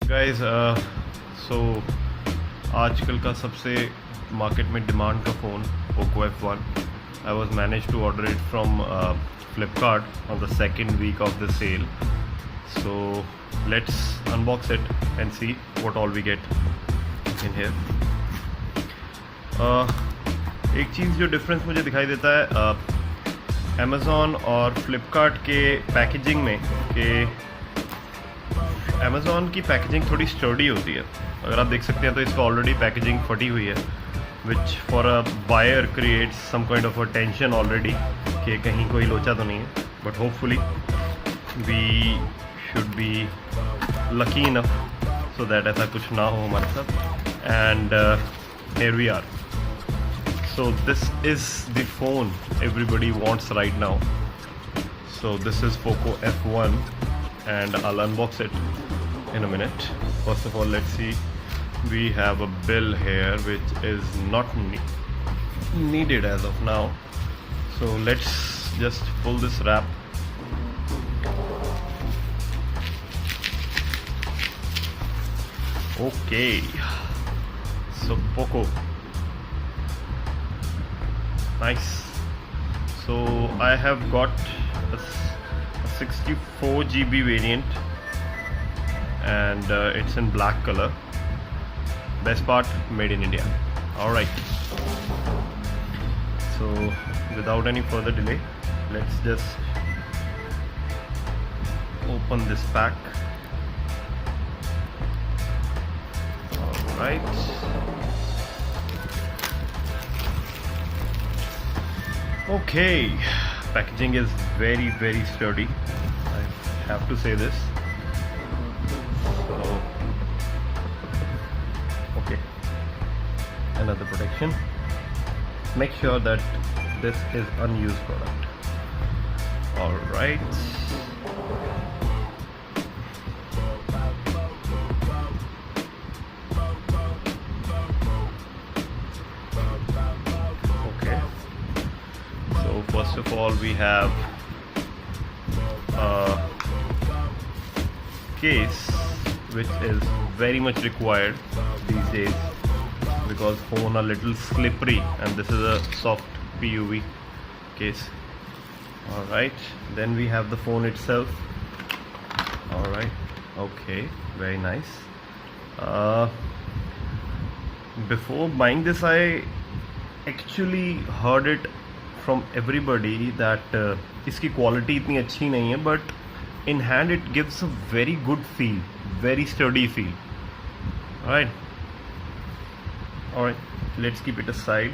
Guys so आजकल का सबसे मार्केट में डिमांड का phone Poco F1 I was managed to order it from Flipkart on the second week of the sale. So let's unbox it and see what all we get in here. एक चीज़ जो difference मुझे दिखाई देता है Amazon और Flipkart के packaging में कि Amazon की पैकेजिंग थोड़ी स्टर्डी होती है. अगर आप देख सकते हैं तो इसका ऑलरेडी पैकेजिंग फटी हुई है which for a buyer creates some kind of a tension already कि कहीं कोई लोचा तो नहीं है. But hopefully we should be lucky enough so that ऐसा कुछ ना हो हमारे साथ. And here we are. So this is the phone everybody wants right now. So this is Poco F1 and I'll unbox it in a minute. First of all, let's see. We have a bill here which is not needed as of now. So let's just pull this wrap. Okay. So Poco. Nice. So I have got a 64 GB variant and it's in black color. Best part, made in India. Alright, so without any further delay, let's just open this pack. Alright, okay, packaging is very sturdy, I have to say this. So okay, another protection. Make sure that this is unused product. All right, okay. So first of all, we have a case which is very much required these days because phone are little slippery and this is a soft PUV case. Alright, then we have the phone itself. Alright, okay, very nice. Before buying this, I actually heard it from everybody that इसकी quality इतनी अच्छी नहीं है, but in hand it gives a very good feel, very sturdy feel. Alright, let's keep it aside.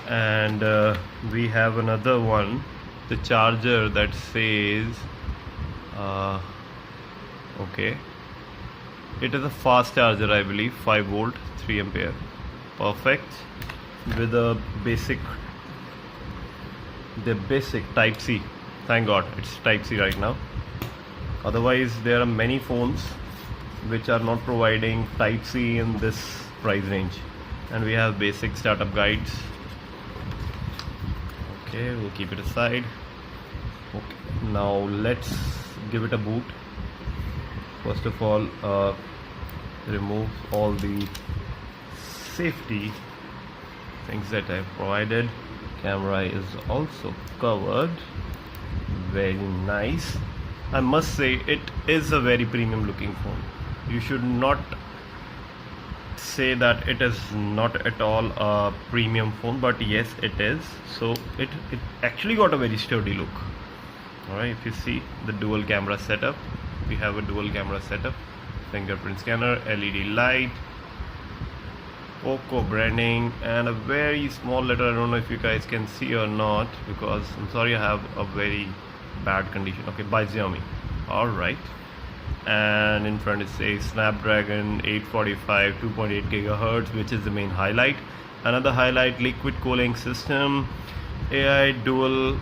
And we have another one, the charger that says okay, it is a fast charger, I believe, 5 volt 3 ampere, perfect, with a basic type C. Thank God it's type C right now. Otherwise there are many phones which are not providing type C in this price range. And we have basic startup guides. Okay, we'll keep it aside. Okay, now let's give it a boot. First of all, remove all the safety things that I've provided. Camera is also covered. Very nice. I must say it is a very premium looking phone. You should not say that it is not at all a premium phone, but yes it is. So it actually got a very sturdy look. Alright, if you see the dual camera setup, we have a dual camera setup, fingerprint scanner, LED light, Poco branding, and a very small letter. I don't know if you guys can see or not because I'm sorry I have a very bad condition. Okay, by Xiaomi. Alright, and in front it says Snapdragon 845 2.8 gigahertz, which is the main highlight. Another highlight, liquid cooling system, AI dual